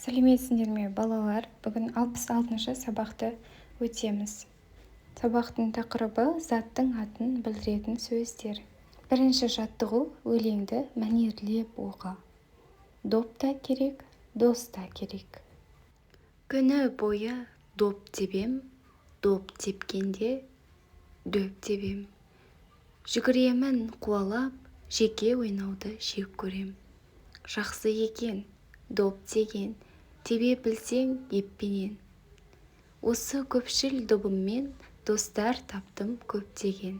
Сәлеметсіңдер ме, балалар? Бүгін 66-шы сабақты өтеміз. Сабақтың тақырыбы заттың атын білдіретін сөздер. Бірінші жаттығу өлеңді мәнерлеп оқы. Доп та керек, дос та керек. Күні бойы доп тебем, доп тепкенде дөп тебем. Жүгіремін қуалап, жеке ойнауды жек көрем. Жақсы екен, доп деген, тебе білсең еппенен. Осы көпшіл добыммен достар таптым көптеген.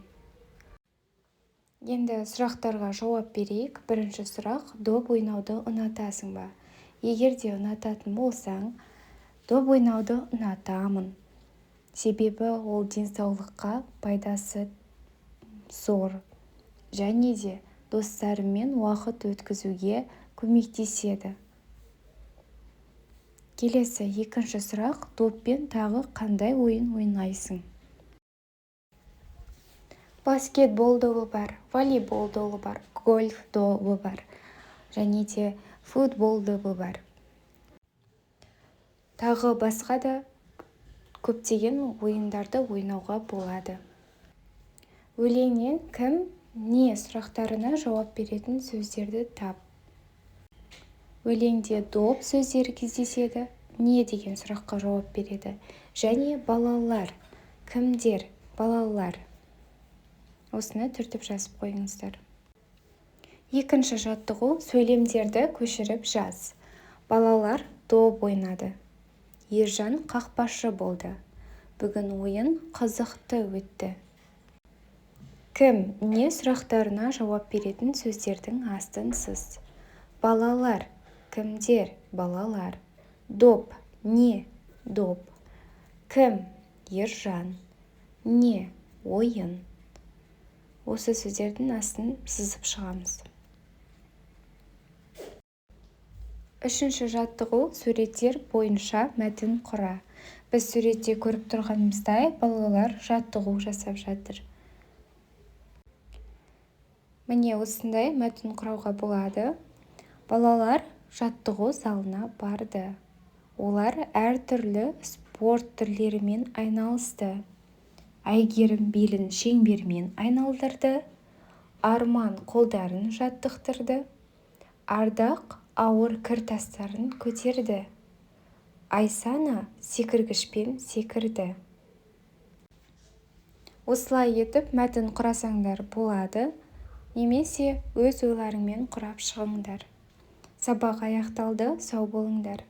Енді сұрақтарға жауап берейік. Бірінші сұрақ: доп ойнауды ұнатасың ба? Егер де ұнататын болсаң, доп ойнауды ұнатамын. Себебі ол денсаулыққа пайдасы зор. Және де достарыммен уақыт өткізуге көмектеседі. Келесі екінші сұрақ: доппен тағы қандай ойын ойнайсың? Баскетбол добы бар, волейбол добы бар, гольф добы бар, және де футбол добы бар. Тағы басқа да көптеген ойындарды ойнауға болады. Өлеңнен кім, не сұрақтарына жауап беретін сөздерді тап. Өлеңде доп сөздері кездеседі, не деген сұраққа жауап береді. Және балалар, кімдер, балалар. Осыны түртіп жазып қойыңыздар. Екінші жаттығу: сөйлемдерді көшіріп жаз. Балалар доп ойнады. Ержан қақпашы болды. Бүгін ойын қызықты өтті. Кім, не сұрақтарына жауап беретін сөздердің астын сыз. Балалар, кімдер, балалар. Доп, не, доп. Кім, Ержан. Не, ойын. Осы сөздердің астын сызып шығамыз. Үшінші жаттығу: суреттер бойынша мәтін құра. Біз суретте көріп тұрғанымыздай балалар жаттығу жасап жатыр. Міне осындай мәтін құрауға болады. Балалар жаттығу залына барды. Олар әртүрлі спорт түрлерімен айналысты. Әйгерім белін шеңбермен айналдырды. Арман қолдарын жаттықтырды. Ардақ ауыр кіртастарын көтерді. Айсана секіргішпен секірді. Осылай етіп мәтін құрасаңдар болады, немесе өз ойларыңмен құрап шығыңдар. Сабақ аяқталды, сау болыңдар.